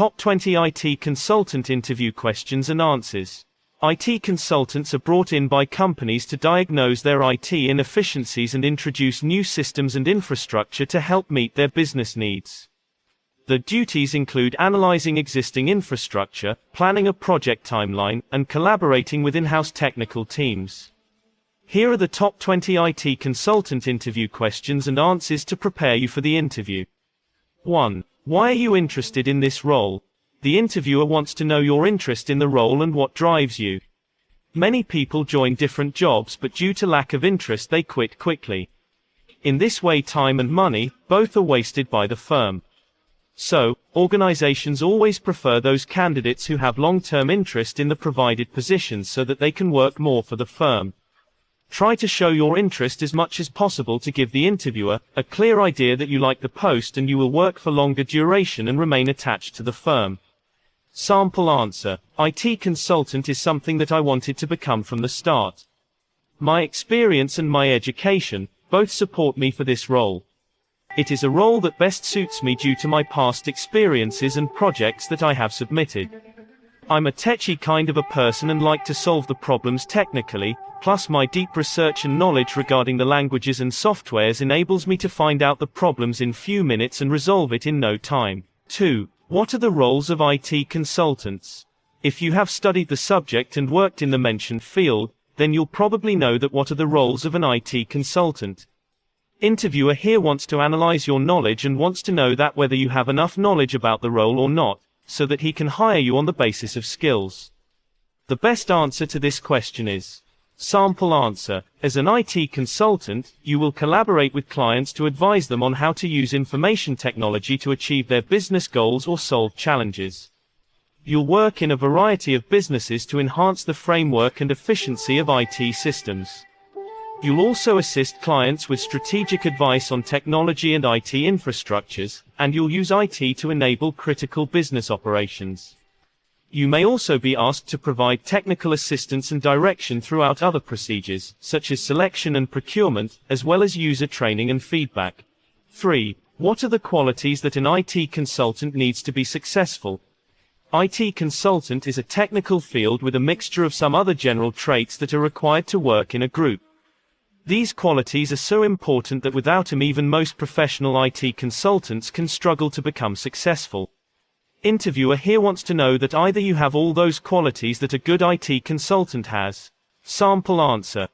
Top 20 IT Consultant Interview Questions and Answers. IT consultants are brought in by companies to diagnose their IT inefficiencies and introduce new systems and infrastructure to help meet their business needs. The duties include analyzing existing infrastructure, planning a project timeline, and collaborating with in-house technical teams. Here are the top 20 IT consultant interview questions and answers to prepare you for the interview. 1. Why are you interested in this role? The interviewer wants to know your interest in the role and what drives you. Many people join different jobs, but due to lack of interest they quit quickly. In this way, time and money, both are wasted by the firm. So, organizations always prefer those candidates who have long-term interest in the provided positions so that they can work more for the firm. Try to show your interest as much as possible to give the interviewer a clear idea that you like the post and you will work for longer duration and remain attached to the firm. Sample answer: IT consultant is something that I wanted to become from the start. My experience and my education both support me for this role. It is a role that best suits me due to my past experiences and projects that I have submitted. I'm a techy kind of a person and like to solve the problems technically, plus my deep research and knowledge regarding the languages and softwares enables me to find out the problems in few minutes and resolve it in no time. 2. What are the roles of IT consultants? If you have studied the subject and worked in the mentioned field, then you'll probably know that what are the roles of an IT consultant. Interviewer here wants to analyze your knowledge and wants to know that whether you have enough knowledge about the role or not, so that he can hire you on the basis of skills. The best answer to this question is sample answer. As an IT consultant, you will collaborate with clients to advise them on how to use information technology to achieve their business goals or solve challenges. You'll work in a variety of businesses to enhance the framework and efficiency of IT systems. You'll also assist clients with strategic advice on technology and IT infrastructures, and you'll use IT to enable critical business operations. You may also be asked to provide technical assistance and direction throughout other procedures, such as selection and procurement, as well as user training and feedback. 3. What are the qualities that an IT consultant needs to be successful? IT consultant is a technical field with a mixture of some other general traits that are required to work in a group. These qualities are so important that without them even most professional IT consultants can struggle to become successful. Interviewer here wants to know that either you have all those qualities that a good IT consultant has. Sample answer.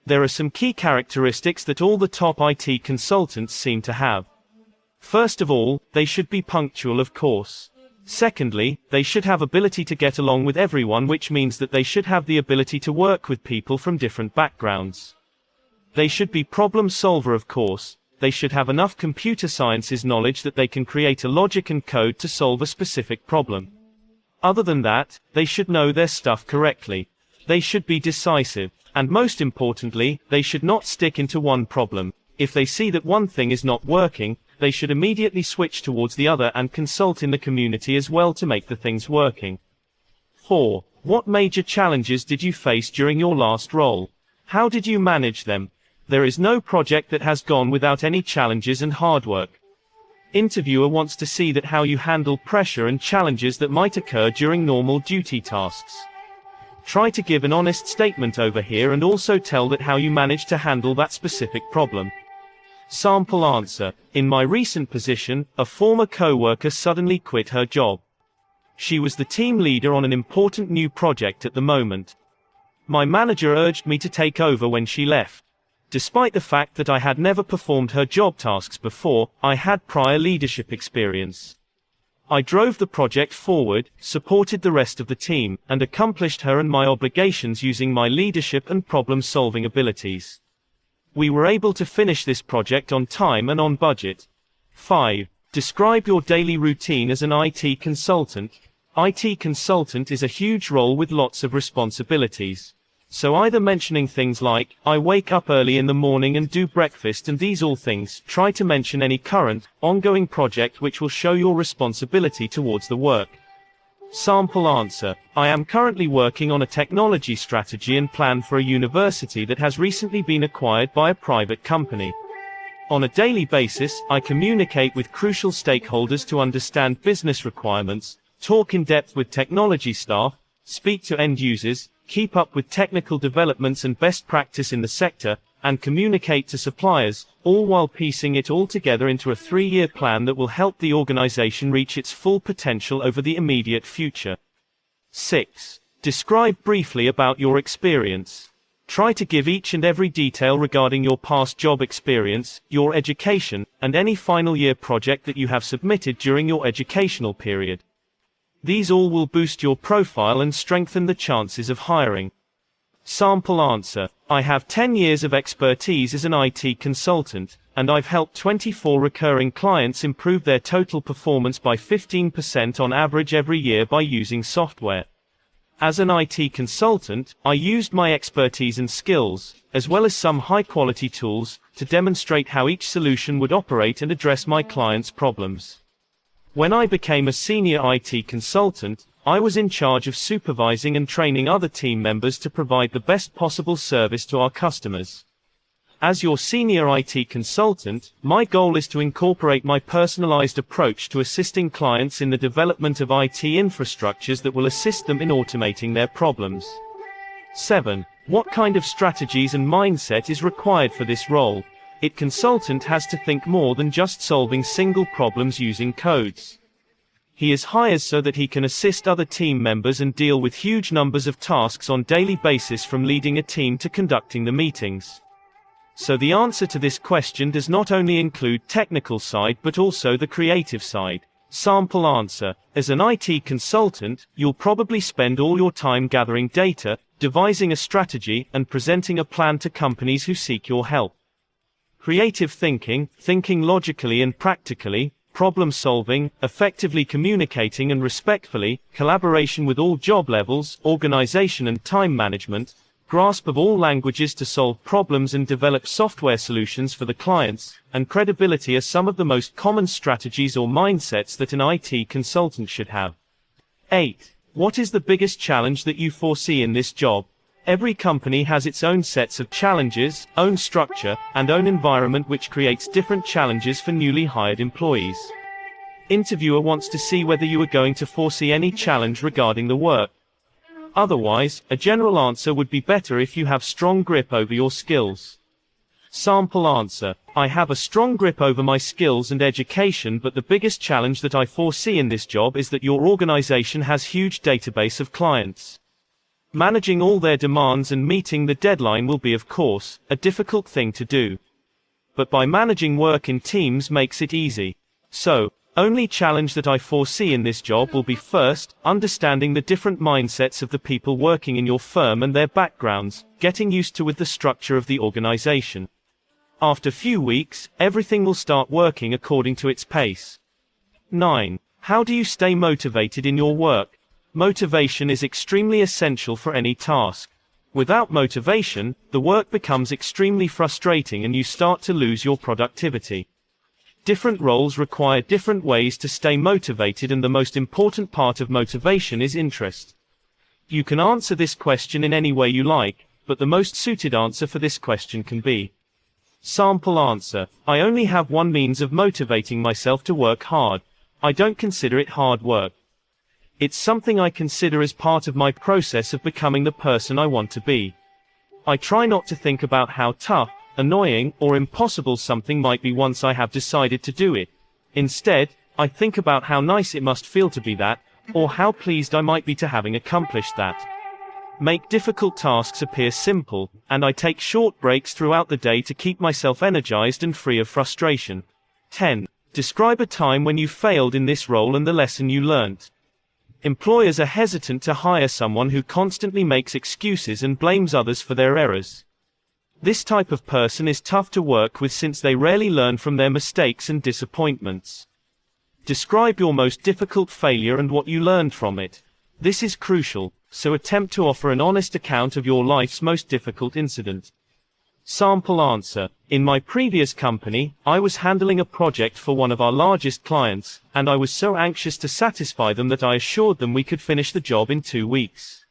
There are some key characteristics that all the top IT consultants seem to have. First of all, they should be punctual, of course. Secondly, they should have ability to get along with everyone, which means that they should have the ability to work with people from different backgrounds. They should be problem solver, of course. They should have enough computer sciences knowledge that they can create a logic and code to solve a specific problem. Other than that, they should know their stuff correctly. They should be decisive. And most importantly, they should not stick into one problem. If they see that one thing is not working, they should immediately switch towards the other and consult in the community as well to make the things working. 4. What major challenges did you face during your last role? How did you manage them? There is no project that has gone without any challenges and hard work. Interviewer wants to see that how you handle pressure and challenges that might occur during normal duty tasks. Try to give an honest statement over here and also tell that how you managed to handle that specific problem. Sample answer. In my recent position, a former co-worker suddenly quit her job. She was the team leader on an important new project at the moment. My manager urged me to take over when she left. Despite the fact that I had never performed her job tasks before, I had prior leadership experience. I drove the project forward, supported the rest of the team, and accomplished her and my obligations using my leadership and problem-solving abilities. We were able to finish this project on time and on budget. 5. Describe your daily routine as an IT consultant. IT consultant is a huge role with lots of responsibilities. So either mentioning things like, I wake up early in the morning and do breakfast and these all things, try to mention any current, ongoing project which will show your responsibility towards the work. Sample answer. I am currently working on a technology strategy and plan for a university that has recently been acquired by a private company. On a daily basis, I communicate with crucial stakeholders to understand business requirements, talk in depth with technology staff, speak to end users, keep up with technical developments and best practice in the sector, and communicate to suppliers, all while piecing it all together into a 3-year plan that will help the organization reach its full potential over the immediate future. 6. Describe briefly about your experience. Try to give each and every detail regarding your past job experience, your education, and any final year project that you have submitted during your educational period. These all will boost your profile and strengthen the chances of hiring. Sample answer. I have 10 years of expertise as an IT consultant, and I've helped 24 recurring clients improve their total performance by 15% on average every year by using software. As an IT consultant, I used my expertise and skills, as well as some high-quality tools, to demonstrate how each solution would operate and address my clients' problems. When I became a senior IT consultant, I was in charge of supervising and training other team members to provide the best possible service to our customers. As your senior IT consultant, my goal is to incorporate my personalized approach to assisting clients in the development of IT infrastructures that will assist them in automating their problems. 7. What kind of strategies and mindset is required for this role? IT consultant has to think more than just solving single problems using codes. He is hired so that he can assist other team members and deal with huge numbers of tasks on a daily basis, from leading a team to conducting the meetings. So the answer to this question does not only include technical side but also the creative side. Sample answer. As an IT consultant, you'll probably spend all your time gathering data, devising a strategy, and presenting a plan to companies who seek your help. Creative thinking, thinking logically and practically, problem solving, effectively communicating and respectfully, collaboration with all job levels, organization and time management, grasp of all languages to solve problems and develop software solutions for the clients, and credibility are some of the most common strategies or mindsets that an IT consultant should have. 8. What is the biggest challenge that you foresee in this job? Every company has its own sets of challenges, own structure, and own environment, which creates different challenges for newly hired employees. Interviewer wants to see whether you are going to foresee any challenge regarding the work. Otherwise, a general answer would be better if you have strong grip over your skills. Sample answer. I have a strong grip over my skills and education, but the biggest challenge that I foresee in this job is that your organization has huge database of clients. Managing all their demands and meeting the deadline will be, of course, a difficult thing to do. But by managing work in teams makes it easy. So, only challenge that I foresee in this job will be, first, understanding the different mindsets of the people working in your firm and their backgrounds, getting used to with the structure of the organization. After few weeks, everything will start working according to its pace. 9. How do you stay motivated in your work? Motivation is extremely essential for any task. Without motivation, the work becomes extremely frustrating and you start to lose your productivity. Different roles require different ways to stay motivated, and the most important part of motivation is interest. You can answer this question in any way you like, but the most suited answer for this question can be: sample answer. I only have one means of motivating myself to work hard. I don't consider it hard work. It's something I consider as part of my process of becoming the person I want to be. I try not to think about how tough, annoying, or impossible something might be once I have decided to do it. Instead, I think about how nice it must feel to be that, or how pleased I might be to having accomplished that. Make difficult tasks appear simple, and I take short breaks throughout the day to keep myself energized and free of frustration. 10. Describe a time when you failed in this role and the lesson you learnt. Employers are hesitant to hire someone who constantly makes excuses and blames others for their errors. This type of person is tough to work with since they rarely learn from their mistakes and disappointments. Describe your most difficult failure and what you learned from it. This is crucial, so attempt to offer an honest account of your life's most difficult incident. Sample answer. In my previous company, I was handling a project for one of our largest clients, and I was so anxious to satisfy them that I assured them we could finish the job in 2 weeks.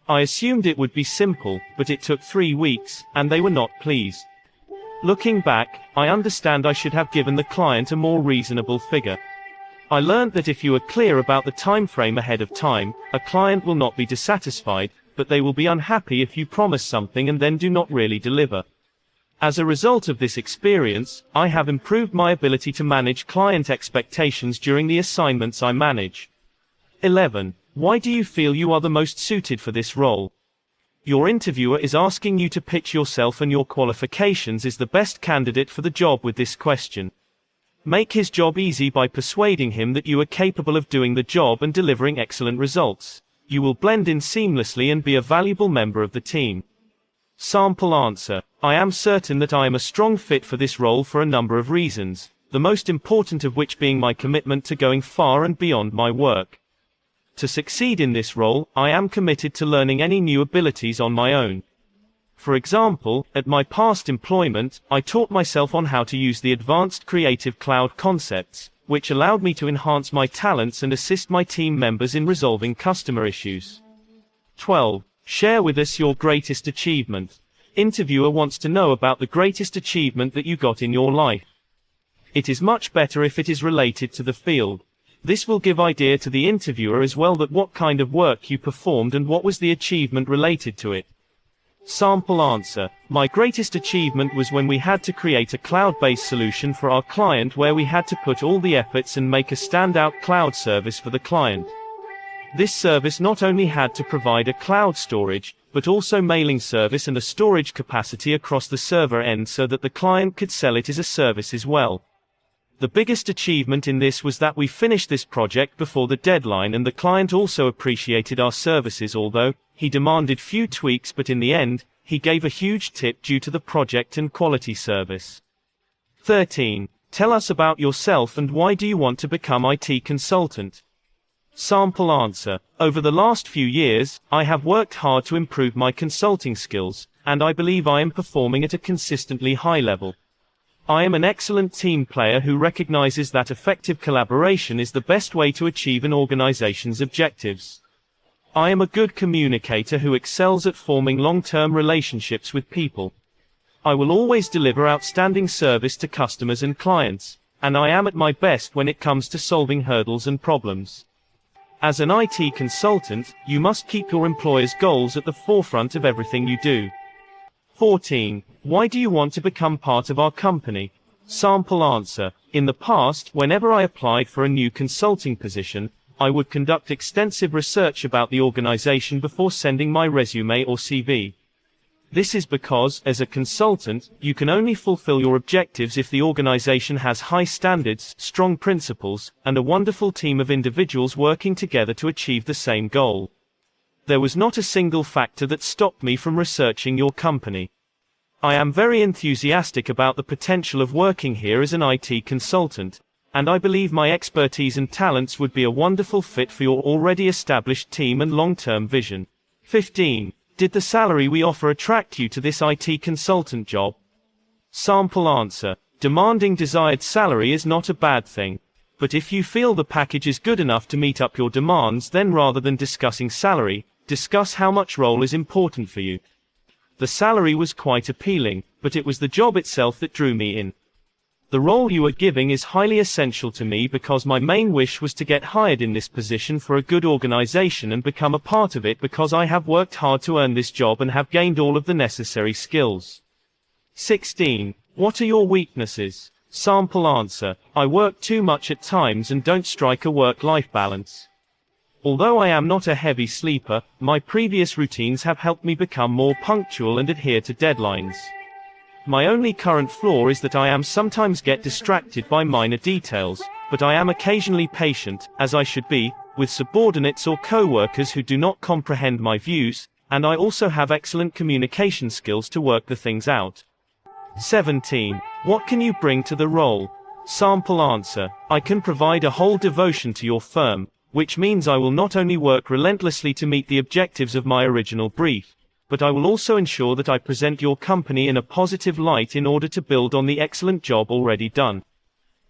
I assumed it would be simple, but it took 3 weeks, and they were not pleased. Looking back, I understand I should have given the client a more reasonable figure. I learned that if you are clear about the time frame ahead of time, a client will not be dissatisfied, but they will be unhappy if you promise something and then do not really deliver. As a result of this experience, I have improved my ability to manage client expectations during the assignments I manage. 11. Why do you feel you are the most suited for this role? Your interviewer is asking you to pitch yourself and your qualifications as the best candidate for the job with this question. Make his job easy by persuading him that you are capable of doing the job and delivering excellent results. You will blend in seamlessly and be a valuable member of the team. Sample answer. I am certain that I am a strong fit for this role for a number of reasons, the most important of which being my commitment to going far and beyond my work. To succeed in this role, I am committed to learning any new abilities on my own. For example, at my past employment, I taught myself on how to use the advanced Creative Cloud concepts, which allowed me to enhance my talents and assist my team members in resolving customer issues. 12. Share with us your greatest achievement. Interviewer wants to know about the greatest achievement that you got in your life. It is much better if it is related to the field. This will give idea to the interviewer as well that what kind of work you performed and what was the achievement related to it. Sample answer. My greatest achievement was when we had to create a cloud-based solution for our client where we had to put all the efforts and make a standout cloud service for the client. This service not only had to provide a cloud storage, but also mailing service and a storage capacity across the server end so that the client could sell it as a service as well. The biggest achievement in this was that we finished this project before the deadline and the client also appreciated our services, although he demanded few tweaks, but in the end, he gave a huge tip due to the project and quality service. 13. Tell us about yourself and why do you want to become IT consultant? Sample answer. Over the last few years, I have worked hard to improve my consulting skills, and I believe I am performing at a consistently high level. I am an excellent team player who recognizes that effective collaboration is the best way to achieve an organization's objectives. I am a good communicator who excels at forming long-term relationships with people. I will always deliver outstanding service to customers and clients, and I am at my best when it comes to solving hurdles and problems. As an IT consultant, you must keep your employer's goals at the forefront of everything you do. 14. Why do you want to become part of our company? Sample answer. In the past, whenever I applied for a new consulting position, I would conduct extensive research about the organization before sending my resume or CV. This is because, as a consultant, you can only fulfill your objectives if the organization has high standards, strong principles, and a wonderful team of individuals working together to achieve the same goal. There was not a single factor that stopped me from researching your company. I am very enthusiastic about the potential of working here as an IT consultant, and I believe my expertise and talents would be a wonderful fit for your already established team and long-term vision. 15. Did the salary we offer attract you to this IT consultant job? Sample answer. Demanding desired salary is not a bad thing. But if you feel the package is good enough to meet up your demands, then rather than discussing salary, discuss how much role is important for you. The salary was quite appealing, but it was the job itself that drew me in. The role you are giving is highly essential to me because my main wish was to get hired in this position for a good organization and become a part of it because I have worked hard to earn this job and have gained all of the necessary skills. 16. What are your weaknesses? Sample answer. I work too much at times and don't strike a work-life balance. Although I am not a heavy sleeper, my previous routines have helped me become more punctual and adhere to deadlines. My only current flaw is that I am sometimes get distracted by minor details, but I am occasionally patient, as I should be, with subordinates or co-workers who do not comprehend my views, and I also have excellent communication skills to work the things out. 17. What can you bring to the role? Sample answer. I can provide a whole devotion to your firm, which means I will not only work relentlessly to meet the objectives of my original brief, but I will also ensure that I present your company in a positive light in order to build on the excellent job already done.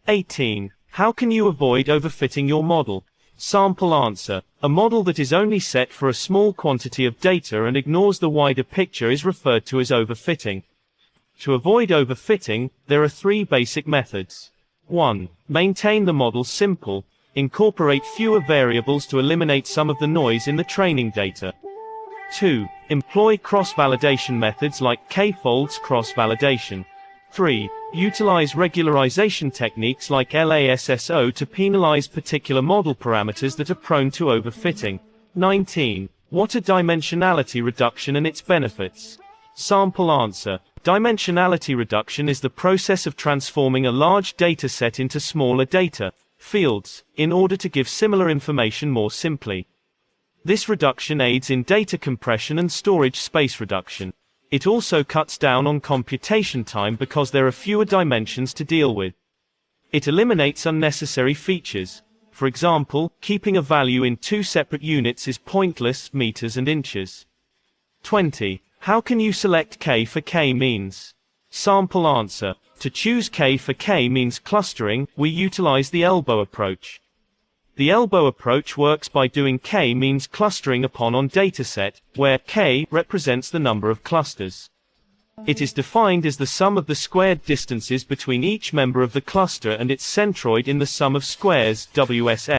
18. How can you avoid overfitting your model? Sample answer. A model that is only set for a small quantity of data and ignores the wider picture is referred to as overfitting. To avoid overfitting, there are three basic methods. 1. Maintain the model simple. Incorporate fewer variables to eliminate some of the noise in the training data. 2. Employ cross-validation methods like k-folds cross-validation. 3. Utilize regularization techniques like LASSO to penalize particular model parameters that are prone to overfitting. 19. What are dimensionality reduction and its benefits? Sample answer. Dimensionality reduction is the process of transforming a large dataset into smaller data fields in order to give similar information more simply. This reduction aids in data compression and storage space reduction. It also cuts down on computation time because there are fewer dimensions to deal with. It eliminates unnecessary features. For example, keeping a value in two separate units is pointless, meters and inches. 20. How can you select K for k-means? Sample answer. To choose K for k-means clustering, we utilize the elbow approach. The elbow approach works by doing k-means clustering upon on dataset, where k represents the number of clusters. It is defined as the sum of the squared distances between each member of the cluster and its centroid in the sum of squares, WSS.